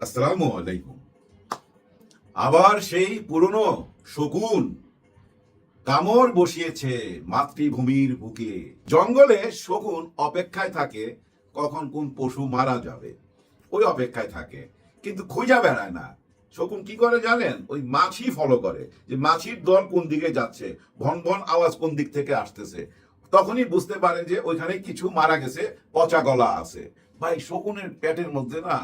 আসসালামু আলাইকুম। আবার সেই পুরনো শকুন কামড় বসিয়েছে মাতৃভূমির বুকে। জঙ্গলে শকুন অপেক্ষায় থাকে কখন কোন পশু মারা যাবে, ওই অপেক্ষায় থাকে, কিন্তু খুঁজা বেড়ায় না। শকুন কি করে জানেন? ওই মাছি ফলো করে, যে মাছির দল কোন দিকে যাচ্ছে, ভন ভন আওয়াজ কোন দিক থেকে আসতেছে। তখনই বুঝতে পারে যে ওইখানে কিছু মারা গেছে, পচা গলা আছে। ভাই, শকুনের পেটের মধ্যে না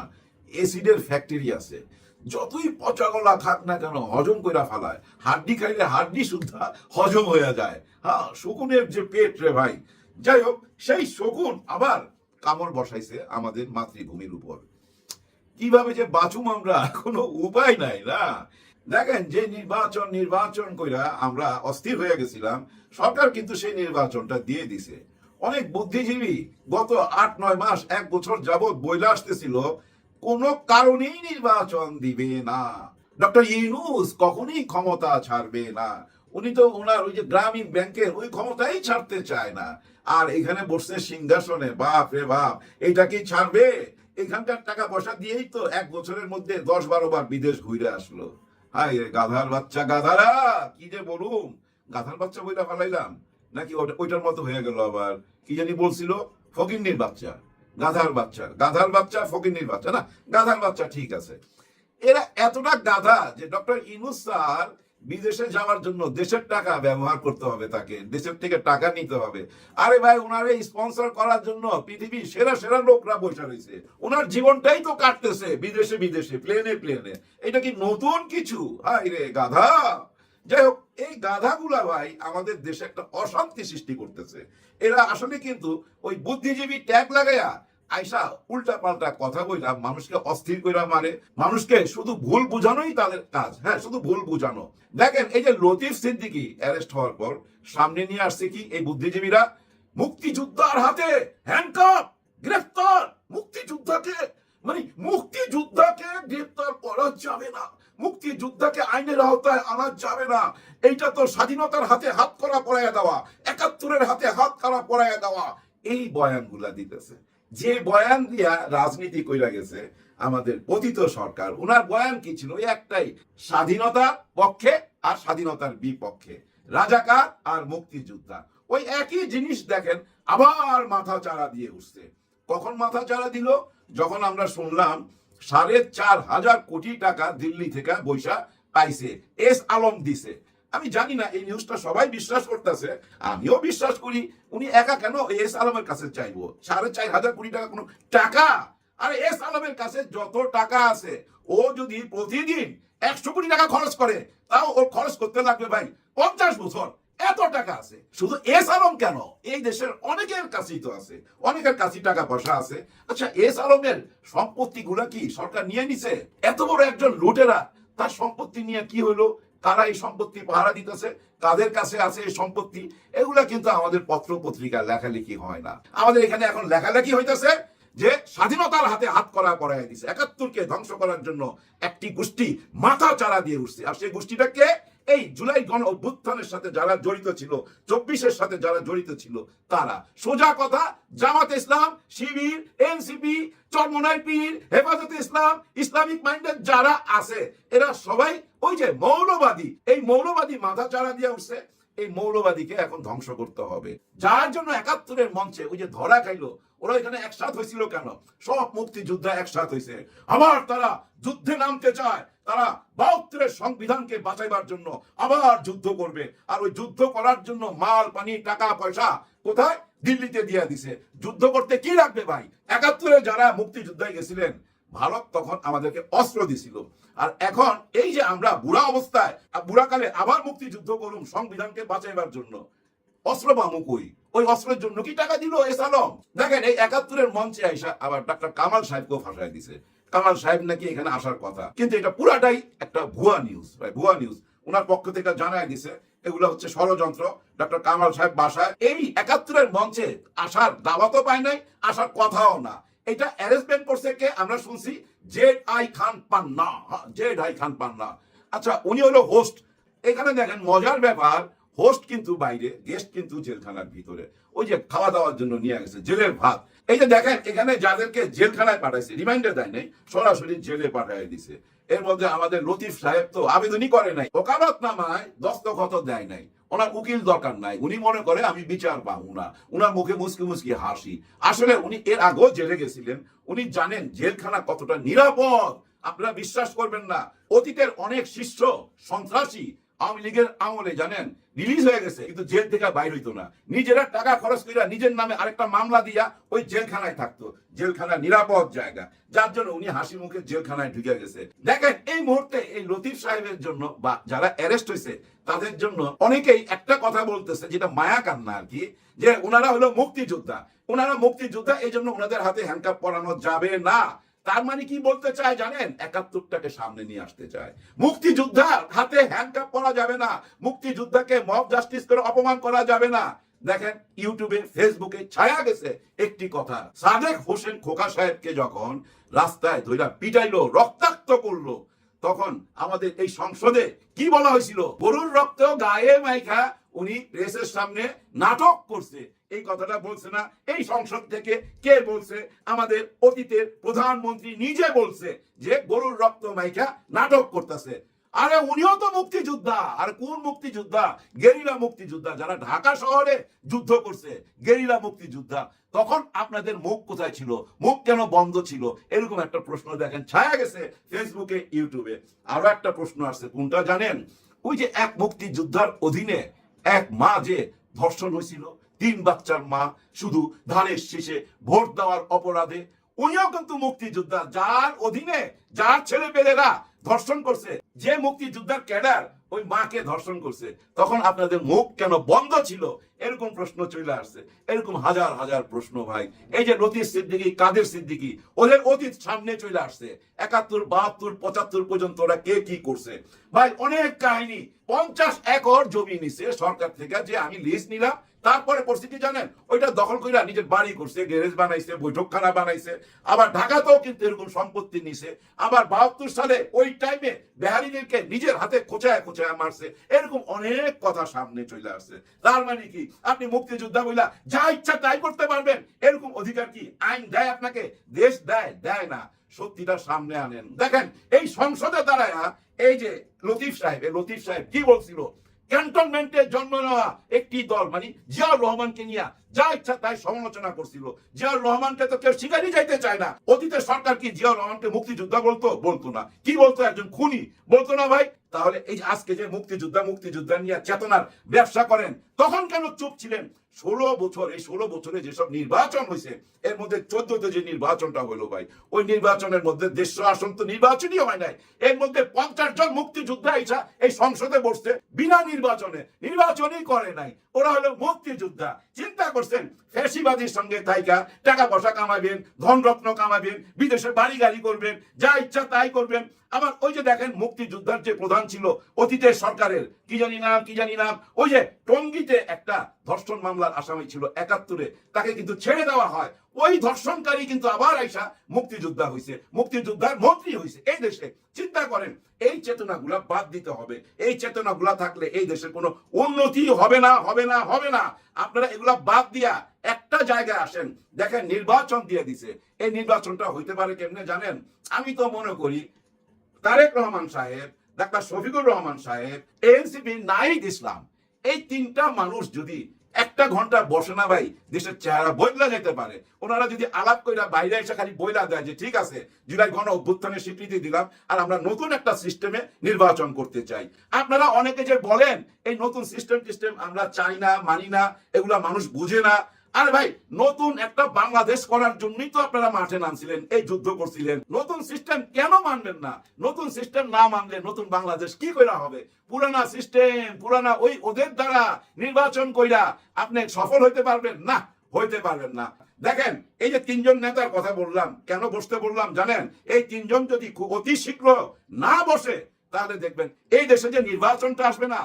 এসিডের ফ্যাক্টরি আছে। যতই পচা গলা থাক না কেন হজম কইরা ফালায়। হাড্ডি খাইলে হাড্ডি সুদ্ধা হজম হয়ে যায়। হ্যাঁ, শকুনের যে পেট রে ভাই। যাই হোক, সেই শকুন আবার কামড় বসাইছে আমাদের মাতৃভূমির উপর। কিভাবে যে বাঁচুম আমরা, কোনো উপায় নাই না। দেখেন, যে নির্বাচন কইরা আমরা অস্থির হয়ে গেছিলাম, সরকার কিন্তু সেই নির্বাচনটা দিয়ে দিছে। অনেক বুদ্ধিজীবী গত 8-9 মাস 1 বছর যাবৎ বইলা আসতেছিল কোনো কারণেই নির্বাচন দিবে না, ডক্টর ইউনূস কখনই ক্ষমতা ছাড়বে না। উনি তো ওনার ওই যে গ্রামীণ ব্যাংকের ওই ক্ষমতাই ছাড়তে চায় না। আর এখানে বসছে সিংহাসনে, বাপ রে বাপ, এইটাকেই ছাড়বে? এখানকার টাকা পয়সা দিয়েই তো 1 বছরের মধ্যে 10-12 বার বিদেশ ঘুরে আসলো। হাই রে গাধার বাচ্চা, গাধারা কি যে বলুম। গাধার বাচ্চা বইটা ফালাইলাম নাকি ওইটার মতো হয়ে গেল। আবার কি জানি বলছিল, ফকিন্নির বাচ্চা, গাধার বাচ্চা, গাধার বাচ্চা, ফকিন্নির বাচ্চা, না গাধার বাচ্চা ঠিক আছে। এরা এতটা গাধা যে ডক্টর ইউনূস স্যার বিদেশে যাওয়ার জন্য দেশের টাকা ব্যবহার করতে হবে, তাকে দেশের থেকে টাকা নিতে হবে। আরে ভাই, ওনারে স্পন্সর করার জন্য পৃথিবীর সেরা সেরা লোকরা বসে রয়েছে। ওনার জীবনটাই তো কাটতেছে বিদেশে বিদেশে, প্লেনে প্লেনে। এটা কি নতুন কিছু? হাই রে গাধা। যাই হোক, এই গাধাগুলা ভাই আমাদের দেশে একটা অশান্তি সৃষ্টি করতেছে। এরা আসলে কিন্তু ওই বুদ্ধিজীবী ট্যাগ লাগাইয়া আইসা উল্টা পাল্টা কথা বইলা মানুষকে অস্থির কইরা মারে। মানুষকে শুধু ভুল বুঝানোই তাদের কাজ। হ্যাঁ, শুধু ভুল বুঝানো। দেখেন, এই যে লতিফ সিদ্দিকী অ্যারেস্ট হওয়ার পর সামনে নিয়ে আসছে কি এই বুদ্ধিজীবীরা? মুক্তিযোদ্ধার হাতে হ্যান্ডকাপ, গ্রেফতার মুক্তিযোদ্ধাকে। মানে মুক্তিযোদ্ধাকে গ্রেফতার করা যাবে না, মুক্তিযোদ্ধাকে আইনের আওতায় আনা যাবে না। এইটা তো স্বাধীনতার হাতে হাত করা পড়াইয়া দেওয়া, 71-এর হাতে হাত করা পড়াইয়া দেওয়া। এই বয়ানগুলা দিতেছে। যে বয়ান দিয়া রাজনীতি কইরা গেছে আমাদের পতিত সরকার, ওনার বয়ান কি ছিল? ওই একটাই, স্বাধীনতার পক্ষে আর স্বাধীনতার বিপক্ষে, রাজাকার আর মুক্তিযোদ্ধা। ওই একই জিনিস দেখেন আবার মাথা চাড়া দিয়ে উঠছে। কখন মাথা চাড়া দিল? যখন আমরা শুনলাম 4,500 কোটি টাকা দিল্লি থেকে বৈশা পাইছে, এস আলম দিছে। আমি জানি না এই নিউজটা সবাই বিশ্বাস করতেছে, আমিও বিশ্বাস করি। উনি একা কেন এস আলমের কাছে চাইবো 4,500 কোটি টাকা? কোনো টাকা? আর এস আলমের কাছে যত টাকা আছে, ও যদি প্রতিদিন 100 কোটি টাকা খরচ করে, তাও ওর খরচ করতে লাগবে ভাই 50 বছর। এত টাকা আছে। শুধু এস আলম কেন, এই দেশের অনেকের কাছেই তো আছে, অনেকের কাছেই টাকা পয়সা আছে। আচ্ছা, এস আলমের সম্পত্তি গুলা কি সরকার নিয়ে নিছে? এত বড় একজন লুটেরা, তার সম্পত্তি নিয়ে কি হলো? কারা এই সম্পত্তি পাহারা দিতেছে? কাদের কাছে আছে এই সম্পত্তি? এগুলা কিন্তু আমাদের পত্র পত্রিকা লেখালেখি হয় না। আমাদের এখানে এখন লেখালেখি হইতেছে যে স্বাধীনতার হাতে হাত করা পড়ায় দিছে। 71-কে ধ্বংস করার জন্য একটি গোষ্ঠী মাথা চাড়া দিয়ে উঠছে। আর সেই গোষ্ঠীটা কে? এই জুলাই গণ অভ্যুত্থানের সাথে যারা জড়িত ছিল, 24-এর সাথে যারা জড়িত ছিল, তারা। সোজা কথা, জামাত ইসলাম, শিবির, এনসিপি, চরমনাই পীর, হেফাজতে ইসলাম, ইসলামিক মাইন্ডেড যারা আছে, এরা সবাই ওই যে মৌলবাদী। এই মৌলবাদী মাথা চাড়া দিয়ে উঠছে। এই মৌলবাদীকে এখন ধ্বংস করতে হবে। যার জন্য 71-এর মঞ্চে ওই যে ধরা খাইলো, ওরা এখানে একসাথ হয়েছিল কেন? সব মুক্তিযোদ্ধা একসাথ হয়েছে। আবার তারা যুদ্ধে নামতে চায়। তারা 72-এর সংবিধানকে বাঁচাইবার জন্য আবার যুদ্ধ করবে। আর ওই যুদ্ধ করার জন্য মাল পানি টাকা পয়সা কোথায়? দিল্লিতে দিয়ে দিছে। যুদ্ধ করতে কি লাগবে ভাই? 71-এ যারা মুক্তিযোদ্ধায় গেছিলেন, ভারত তখন আমাদেরকে অস্ত্র দিছিল। আর এখন এই যে আমরা বুড়া অবস্থায়, বুড়াকালে আবার মুক্তিযুদ্ধ করুন সংবিধানকে বাঁচাইবার জন্য, অস্ত্র পামু কই? ওই অস্ত্রের জন্য কি টাকা দিল এস আলম? দেখেন, এই 71-এর মঞ্চে আইসা আবার ডক্টর কামাল সাহেবকেও ফাঁসাই দিছে। কামাল সাহেব নাকি এখানে আসার কথা, কিন্তু এটা পুরাটাই একটা ভুয়া নিউজ। ভুয়া নিউজ। ওনার পক্ষ থেকে জানাই দিছে এগুলো হচ্ছে ষড়যন্ত্র। ডক্টর কামাল সাহেব বাসায় এই 71-এর মঞ্চে আসার দাওয়াতও পায় নাই, আসার কথাও না। এটা অ্যারেঞ্জমেন্ট করছে কে? আমরা শুনছি জেড.আই. খান পান্না। জেড.আই. খান পান্না। আচ্ছা, উনি হলো হোস্ট। এখানে দেখেন মজার ব্যাপার, হোস্ট কিন্তু বাইরে, গেস্ট কিন্তু জেলখানার ভিতরে। ওই যে খাওয়া দাওয়ার জন্য নিয়ে গেছে জেলের ভাত। এই যে দেখেন এখানে যাদেরকে জেলখানায় পাঠাইছে, রিমাইন্ডার দেয় নাই, সরাসরি জেলে পাঠিয়ে দিছে। এর মধ্যে আমাদের লতিফ সাহেব তো আবেদনই করে নাই, ওকালতনামায় দস্তখত দেয় নাই, ওনার উকিল দরকার নাই, উনি মনে করে আমি বিচার পাবো না, উনার মুখে মুসকি মুসকি হাসি। আসলে উনি এর আগেও জেলে গেছিলেন, উনি জানেন জেলখানা কতটা নিরাপদ। আপনারা বিশ্বাস করবেন না, অতীতের অনেক শিষ্য সন্ত্রাসী আওয়ামী লীগের আমলে জানেন রিলিজ হয়ে গেছে, কিন্তু জেল থেকে বাইর হইতো না, নিজেরা টাকা খরচ করে নিজের নামে আরেকটা মামলা দিয়া ওই জেলখানায় থাকতো। জেলখানা নিরাপদ জায়গা, যার জন্য উনি হাসি মুখে জেলখানায় ঢুকে গেছে। দেখেন এই মুহূর্তে এই লতিফ সাহেবের জন্য বা যারা অ্যারেস্ট হয়েছে তাদের জন্য অনেকেই একটা কথা বলতেছে, যেটা মায়া কান্না আর কি, যে ওনারা হলো মুক্তিযোদ্ধা, ওনারা মুক্তিযোদ্ধা, এই জন্য ওনাদের হাতে হ্যান্ডকাপ পরানো যাবে না। তার মানে কি বলতে চায় জানেন? ৭১টাকে সামনে নিয়ে আসতে চায়। মুক্তিযোদ্ধার হাতে হ্যান্ডকাপ পরা যাবে না, মুক্তিযোদ্ধাকে মব জাস্টিস করে অপমান করা যাবে না। দেখেন ইউটিউবে ফেসবুকে ছায়া গেছে একটি কথা, সাদেক হোসেন খোকা সাহেবকে যখন রাস্তায় ধইরা পিটাইলো, রক্তাক্ত করলো, তখন আমাদের এই সংসদে কি বলা হয়েছিল? গরুর রক্ত গায়ে মাইখা উনি প্রেসের সামনে নাটক করছে, এই কথাটা বলছে না? এই সংসদ থেকে কে বলছে? আমাদের অতীতের প্রধানমন্ত্রী নিজে বলছে যে গরুর রক্ত মাইখা নাটক করতেছে। আরে উনিও তো মুক্তিযোদ্ধা। আর কোন মুক্তিযোদ্ধা? গেরিলা মুক্তিযোদ্ধা, যারা ঢাকা শহরে যুদ্ধ করছে, গেরিলা মুক্তিযোদ্ধা। তখন আপনাদের মুখ কোথায় ছিল? মুখ কেন বন্ধ ছিল? এরকম একটা প্রশ্ন দেখেন ছায়া গেছে ফেসবুকে, ইউটিউবে। আরো একটা প্রশ্ন আসছে, কোনটা জানেন? ওই যে এক মুক্তিযোদ্ধার অধীনে এক মা যে ধর্ষণ হয়েছিল, ৩ বাচ্চার মা, শুধু ধানের শীষে ভোট দেওয়ার অপরাধে, উনিও কিন্তু মুক্তিযোদ্ধা, যার অধীনে যার ছেলে পেলেরা ধর্ষণ করছে, যে মুক্তিযোদ্ধার ক্যাডার ওই মাকে ধর্ষণ করছে, তখন আপনাদের মুখ কেন বন্ধ ছিল? এরকম প্রশ্ন চলে আসছে, এরকম হাজার হাজার প্রশ্ন ভাই। এই যে লতিফ সিদ্দিকী, কাদের সিদ্দিকী, ওদের অতীত সামনে চলে আসছে। ৭১, ৭২, ৭৫ পর্যন্ত ওরা কে কি করছে ভাই, অনেক কাহিনী। ৫০ একর জমি নিছে সরকার থেকে, যে আমি লিজ নিলাম, তারপরে পরিস্থিতি জানেন, ওইটা দখল কইরা নিজের বাড়ি করছে, গ্যারেজ বানাইছে, বৈঠকখানা বানাইছে। আবার ঢাকাতেও কিন্তু এরকম সম্পত্তি নিছে। আবার ৭২ সালে ওই টাইমে বেহারিদেরকে নিজের হাতে খোঁচায় খোঁচায় মারছে। এরকম অনেক কথা সামনে চলে আসছে। তার মানে কি আপনি মুক্তিযোদ্ধা বইলা যা ইচ্ছা তাই করতে পারবেন, এরকম অধিকার কি আইন দেয় আপনাকে? দেশ দেয়? দেয় না। সত্যিটা সামনে আনেন। দেখেন এই সংসদে দাঁড়ায় এই যে লতিফ সাহেব কি বলছিল? ক্যান্টনমেন্টে জন্ম নেওয়া একটি দল, মানে জিয়াউর রহমানকে নিয়ে যা ইচ্ছা তাই সমালোচনা করছিল। জিয়াউর রহমানকে তো কেউ স্বীকারই যাইতে চায় না। অতীতের সরকার কি জিয়াউর রহমানকে মুক্তিযোদ্ধা বলতো? বলতো না। কি বলতো? একজন খুনি বলতো না ভাই? তাহলে এই যে আজকে যে মুক্তিযোদ্ধা নিয়ে চেতনার ব্যবসা করেন, তখন কেন চুপ ছিলেন? ১৬ বছর, এই ১৬ বছরে যেসব নির্বাচন হয়েছে, এর মধ্যে ১৪তে যে নির্বাচনটা হলো ভাই, ওই নির্বাচনের মধ্যে ১৫০ আসন তো নির্বাচনই হয় নাই। এর মধ্যে ৫০ জন মুক্তিযোদ্ধা এসা এই সংসদে বসছে বিনা নির্বাচনই করে নাই। ওরা হলো মুক্তিযোদ্ধা। চিন্তা করছেন ফ্যাসিবাদীর সঙ্গে থাইকা টাকা পয়সা কামাবেন, ধনরত্ন কামাবেন, বিদেশে বাড়ি গাড়ি করবেন, যা ইচ্ছা তাই করবেন। আবার ওই যে দেখেন মুক্তিযোদ্ধার যে প্রধান ছিল অতীতের সরকারের, কি জানি নাম, ওই যে টঙ্গীতে একটা ধর্ষণ মামলার আসামি ছিল ৭১-এ, তাকে কিন্তু ছেড়ে দেওয়া হয়। ওই ধর্ষণকারী কিন্তু আবার আইসা মুক্তিযোদ্ধা হয়েছে, মুক্তিযোদ্ধার মন্ত্রী হয়েছে এই দেশে। চিন্তা করেন, এই চেতনাগুলা বাদ দিতে হবে। এই চেতনাগুলা থাকলে এই দেশের কোনো উন্নতি হবে না। আপনারা এগুলা বাদ দিয়া একটা জায়গায় আসেন। দেখেন নির্বাচন দিয়ে দিছে, এই নির্বাচনটা হইতে পারে কেমনে জানেন? আমি তো মনে করি তারেক রহমান সাহেব, ডাক্তার শফিকুর রহমান সাহেব, এনসিপি, নাহিদ ইসলাম, এই ৩টা মানুষ যদি ১ ঘন্টা বসে না ভাই, দেশের চেহারা বদলা যেতে পারে। ওনারা যদি আলাপ কইরা বাইরে এসে খালি বইলা দেয় যে ঠিক আছে, জুলাই গণ অভ্যুত্থানের স্বীকৃতি দিলাম আর আমরা নতুন একটা সিস্টেমে নির্বাচন করতে চাই। আপনারা অনেকে যে বলেন এই নতুন সিস্টেম আমরা চাই না, মানি না, এগুলা মানুষ বুঝে না। আরে ভাই, নতুন একটা বাংলাদেশ করার জন্যই তো আপনারা মাঠে নামছিলেন, এই যুদ্ধ করছিলেন। নতুন সিস্টেম কেন মানবেন না? নতুন সিস্টেম না মানলে নতুন বাংলাদেশ কি কইরা হবে? পুরানা সিস্টেম, পুরানা ওই ওদের দ্বারা নির্বাচন কইরা আপনি সফল হইতে পারবেন না, হইতে পারবেন না। দেখেন এই যে ৩ জন নেতার কথা বললাম, কেন বসতে বললাম জানেন? এই ৩ জন যদি অতি শীঘ্র না বসে, তাহলে দেখবেন এই দেশে যে নির্বাচনটা আসবে না,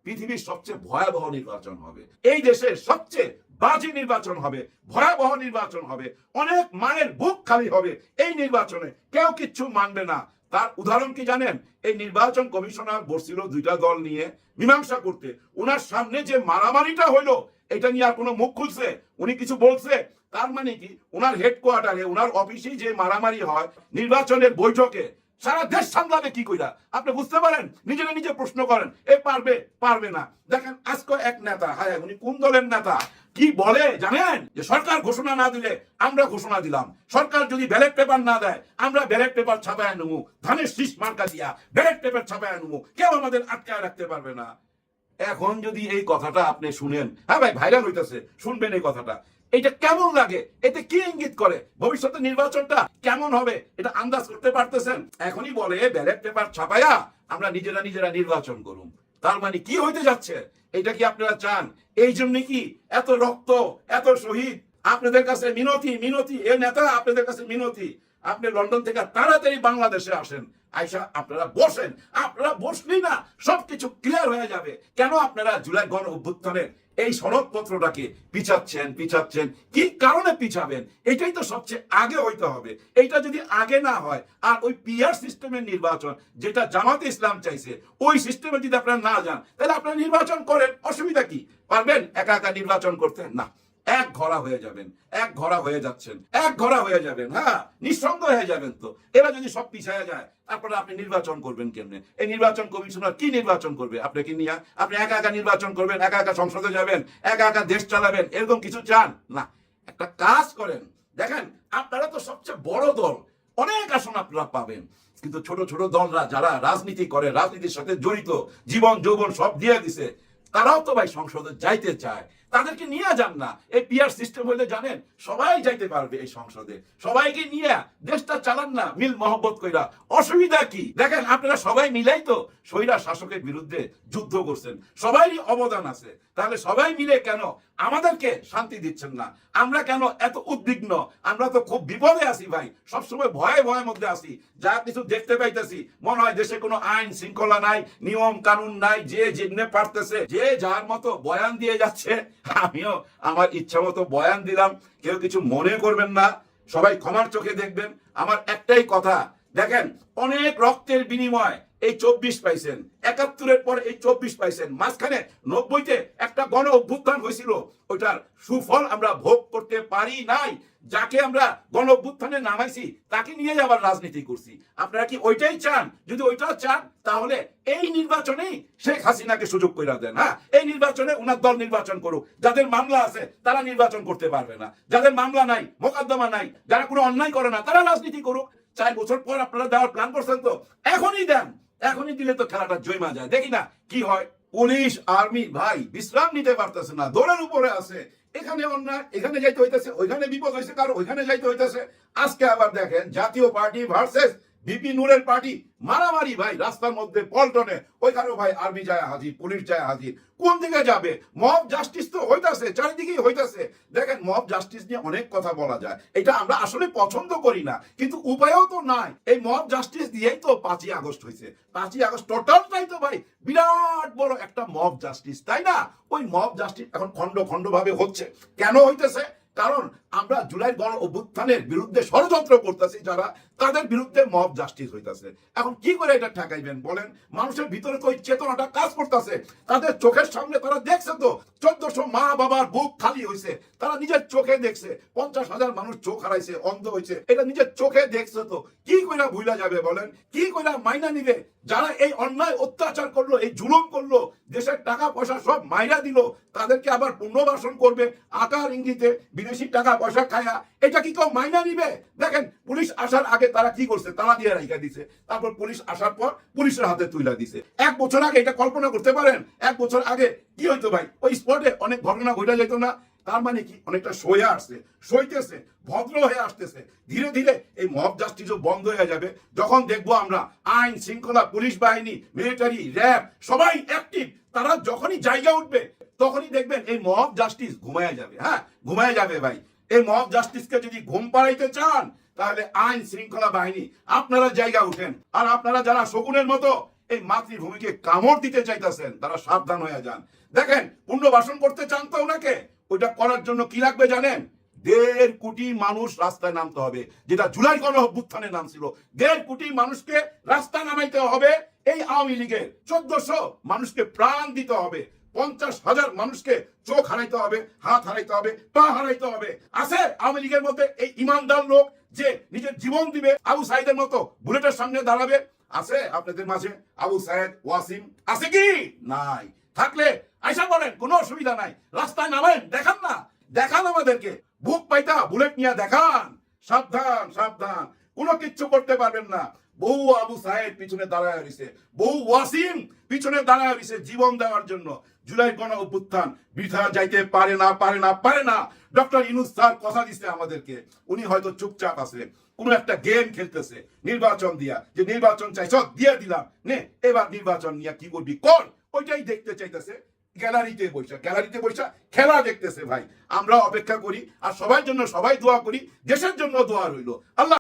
পৃথিবীর সবচেয়ে ভয়াবহ নির্বাচন হবে। এই দেশের সবচেয়ে বাজে নির্বাচন হবে, ভয়াবহ নির্বাচন হবে। অনেক মায়ের বুক খালি হবে এই নির্বাচনে, কেউ কিচ্ছু মানবে না। তার উদাহরণ কি জানেন? এই নির্বাচন কমিশনার বসছিল ২টা দল নিয়ে মীমাংসা করতে, ওনার সামনে যে মারামারিটা হইলো, এটা নিয়ে আর কোনো মুখ খুলছে? উনি কিছু বলছে? তার মানে কি ওনার হেডকোয়ার্টারে ওনার অফিসেই যে মারামারি হয় নির্বাচনের বৈঠকে, সারা দেশ সামলাবে কি কইরা? আপনি বুঝতে পারেন? নিজেরা নিজে প্রশ্ন করেন, এ পারবে পারবে না। দেখেন আজকে এক নেতা, হ্যাঁ উনি কোন দলের নেতা, কি বলে জানেন? যে সরকার ঘোষণা না দিলে আমরা ঘোষণা দিলাম, সরকার যদি ব্যালট পেপার না দেয় আমরা ব্যালট পেপার ছাপায় নেবো, ধানের শীষ মার্কা দিয়া ব্যালট পেপার ছাপায় নেবো, কেউ আমাদের আটকায় রাখতে পারবে না। এখন যদি এই কথাটা আপনি শুনেন, হ্যাঁ ভাই ভাইরাল হইতেছে, শুনবেন এই কথাটা, এটা কেমন লাগে? এতে কি ইঙ্গিত করে? ভবিষ্যতে নির্বাচনটা কেমন হবে এটা আন্দাজ করতে পারতেছেন? এখনই বলে ব্যালট পেপার ছাপায়া আমরা নিজেরা নিজেরা নির্বাচন করুন। তার মানে কি হইতে যাচ্ছে? এটা কি আপনারা চান? এই জন্য কি এত রক্ত, এত শহীদ? আপনাদের কাছে মিনতি, মিনতি, এ নেতা আপনাদের কাছে মিনতি, আপনি লন্ডন থেকে তাড়াতাড়ি বাংলাদেশে আসেন, আইসা আপনারা বসেন। আপনারা বসলেই না সবকিছু ক্লিয়ার হয়ে যাবে। কেন আপনারা জুলাই গণ অভ্যুত্থানের এই সনদপত্রটাকে পিছাচ্ছেন? কি কারণে পিছাবেন? এটাই তো সবচেয়ে আগে হইতে হবে। এইটা যদি আগে না হয়, আর ওই পিআর সিস্টেমের নির্বাচন যেটা জামাতে ইসলাম চাইছে, ওই সিস্টেমে যদি আপনারা না যান, তাহলে আপনারা নির্বাচন করেন, অসুবিধা কি? পারবেন একা একা নির্বাচন করতে? না, এক ঘোড়া হয়ে যাবেন, এক ঘোড়া হয়ে যাচ্ছেন, এক ঘোড়া হয়ে যাবেন, হ্যাঁ নিঃসঙ্গ হয়ে যাবেন। তো এরা যদি সব পিছায় যায়, তারপরে আপনি নির্বাচন করবেন কেমনে? এই নির্বাচন কমিশনার কি নির্বাচন করবে আপনাকে নিয়ে? আপনি একা একা নির্বাচন করবেন, একা একা সংসদে যাবেন, একা একা দেশ চালাবেন, এরকম কিছু চান না। একটা কাজ করেন, দেখেন আপনারা তো সবচেয়ে বড় দল, অনেক আসন আপনারা পাবেন, কিন্তু ছোট ছোট দলরা যারা রাজনীতি করে, রাজনীতির সাথে জড়িত, জীবন যৌবন সব দিয়ে দিছে, তারাও তো ভাই সংসদে যাইতে চায়। তাদেরকে নিয়ে যান না। এই পিআর সিস্টেম হইলে জানেন সবাই যাইতে পারবে এই সংসদে, সবাইকে নিয়ে দেশটা চালান না মিল মহব্বত কইরা, অসুবিধা কি? দেখেন আপনারা সবাই মিলাই তো স্বৈরা শাসকের বিরুদ্ধে যুদ্ধ করছেন, সবারই অবদান আছে। তাহলে সবাই মিলে কেন আমাদেরকে শান্তি দিচ্ছেন না? আমরা কেন এত উদ্বিগ্ন? আমরা তো খুব বিপদে আছি ভাই, সবসময় ভয়ে ভয়ের মধ্যে আছি। যা কিছু দেখতে পাইতেছি মনে হয় দেশে কোনো আইন শৃঙ্খলা নাই, নিয়ম কানুন নাই, যে যেমনে পারতেছে যে যার মতো বয়ান দিয়ে যাচ্ছে। আমিও আমার ইচ্ছা মতো বয়ান দিলাম, কেউ কিছু মনে করবেন না, সবাই ক্ষমার চোখে দেখবেন। আমার একটাই কথা, দেখেন অনেক রক্তের বিনিময় এই 24 পাইছেন, 71-এর পরে এই 24 পাইছেন, মাঝখানে 90-তে একটা গণ অভ্যুত্থান হয়েছিল, ওইটার সুফল আমরা ভোগ করতে পারি নাই। যাকে আমরা গণ অভ্যুত্থানে নামাইছি তাকে নিয়ে আবার রাজনীতি করছি। আপনারা কি ওইটাই চান? যদি ওইটা চান তাহলে এই নির্বাচনেই শেখ হাসিনাকে সুযোগ করে দেন। হ্যাঁ, এই নির্বাচনে ওনার দল নির্বাচন করুক। যাদের মামলা আছে তারা নির্বাচন করতে পারবে না, যাদের মামলা নাই, মোকদ্দমা নাই, যারা কোনো অন্যায় করে না, তারা রাজনীতি করুক। 4 বছর পর আপনারা দেওয়ার প্ল্যান করছেন, তো এখনই দেন, এখনই দিলে তো খেলাটা জমা যায়। দেখি না কি হয়। পুলিশ আর্মি ভাই বিশ্রাম নিতে পারতেছে না, দৌড়ের উপরে আছে। এখানে অন্যায়, এখানে যাইতে হইতেছে, ওইখানে বিপদ হয়েছে কারো, ওইখানে যাইতে হইতেছে। আজকে আবার দেখেন জাতীয় পার্টি ভার্সেস বিপি নুরের পার্টি, মারামারি ভাই রাস্তার মধ্যে পল্টনে, ওইখানেও ভাই আর্মি যায় হাজির, পুলিশ যায় হাজির। কোন দিকে যাবে? মব জাস্টিস তো হইতাছে, চারিদিকেই হইতাছে। দেখেন মব জাস্টিস নিয়ে অনেক কথা বলা যায়, এটা আমরা আসলে পছন্দ করি না, কিন্তু উপায়ও তো নাই। এই মব জাস্টিস দিয়েই তো 5ই আগস্ট হয়েছে। 5ই আগস্ট টোটালটাই তো ভাই বিরাট বড় একটা মব জাস্টিস, তাই না? ওই মব জাস্টিস এখন খন্ড খন্ড ভাবে হচ্ছে। কেন হইতেছে? কারণ আমরা জুলাই গণ অভ্যুত্থানের বিরুদ্ধে ষড়যন্ত্র করতেছি যারা, তাদের বিরুদ্ধে মব জাস্টিস হইতাছে। এখন কি করে এটা ঠেকাইবেন বলেন? মানুষের ভিতরে তো ওই চেতনাটা কাজ করতেছে, তাদের চোখের সামনে তারা দেখছে তো 1400 মা বাবার বুক খালি হয়েছে, তারা নিজের চোখে দেখছে। 50,000 মানুষ চোখ হারাইছে, অন্ধ হয়েছে, এটা নিজের চোখে দেখছে। তো কি কইরা ভুলা যাবে বলেন? কি কইরা মাইনা নিবে? যারা এই অন্যায় অত্যাচার করলো, এই জুলুম করলো, দেশের টাকা পয়সা সব মাইরা দিল, তাদেরকে আবার পুনর্বাসন করবে আকার ইঙ্গিতে, বিদেশি টাকা পয়সা খায়া, এটা কি কেউ মাইনা নিবে? দেখেন পুলিশ আসার আগে তারা কি করছে, তারা দিয়ে রাইখা দিছে, তারপর পুলিশ আসার পর পুলিশের হাতে তুইলা দিছে। 1 বছর আগে এটা কল্পনা করতে পারেন? 1 বছর আগে কি হইতো ভাই? ওই স্পটে অনেক ঘটনা ঘটে যেত না? তার মানে কি অনেকটা সয়ে আসছে, সইতেছে, ভদ্র হয়ে আসতেছে। ধীরে ধীরে এই মব জাস্টিসও বন্ধ হয়ে যাবে যখন দেখবো আমরা আইন শৃঙ্খলা, পুলিশ বাহিনী, মিলিটারি, র্যাব সবাই অ্যাক্টিভ। তারা যখনই জায়গা উঠবে তখনই দেখবেন এই মব জাস্টিস ঘুমায় যাবে। হ্যাঁ, ঘুমায় যাবে ভাই। এই মব জাস্টিসকে যদি ঘুম পাড়াইতে চান তাহলে আইন শৃঙ্খলা বাহিনী আপনারা জায়গা উঠেন। আর আপনারা যারা শকুনের মতো এই মাতৃভূমিকে কামড় দিতে চাইতেছেন তারা সাবধান হয়ে যান। দেখেন পুনর্বাসন করতে চান তো ওনাকে, ওইটা করার জন্য কি লাগবে জানেন? 1.5 কোটি মানুষ রাস্তায় নামতে হবে, যেটা জুলাই গণ অভ্যুত্থানের নাম ছিল। 1.5 কোটি মানুষকে রাস্তায় নামাইতে হবে। এই আওয়ামী লীগের 1400 মানুষকে প্রাণ দিতে হবে। 50,000 মানুষকে চোখ হারাইতে হবে, হাত হারাইতে হবে, পা হারাইতে হবে। আছে আওয়ামী লীগের মধ্যে এই ইমানদার লোক যে নিজের জীবন দিবে, আবু সাইদের মতো বুলেটের সামনে দাঁড়াবে? আছে আপনাদের মাঝে আবু সাইদ, ওয়াসিম? আছে কি? নাই। থাকলে আইসা বলেন, কোনো অসুবিধা নাই, রাস্তায় নামেন, দেখান না, দেখান আমাদেরকে, বুক পাইতা বুলেট নিয়ে দেখান। সাবধান সাবধান, কোনো কিচ্ছু করতে পারবেন না। বহু আবু সাহেব পিছনে দাঁড়ায় রয়েছে, বহু ওয়াসিম পিছনে দাঁড়ায় রয়েছে জীবন দেওয়ার জন্য। জুলাই গণ অভ্যুত্থান বৃথা যাইতে পারে না, পারে না, পারে না। ডক্টর ইউনূস স্যার কথা দিচ্ছে আমাদেরকে, উনি হয়তো চুপচাপ আছে, কোন একটা গেম খেলতেছে নির্বাচন দিয়া, যে নির্বাচন চাইছ দিয়ে দিলাম, নে এবার নির্বাচন নিয়ে কি করবি কর, ওইটাই দেখতে চাইতেছে। গ্যালারিতে বৈশা খেলা দেখতেছে। ভাই আমরা অপেক্ষা করি, আর সবার জন্য সবাই দোয়া করি, দেশের জন্য দোয়া রইল। আল্লাহ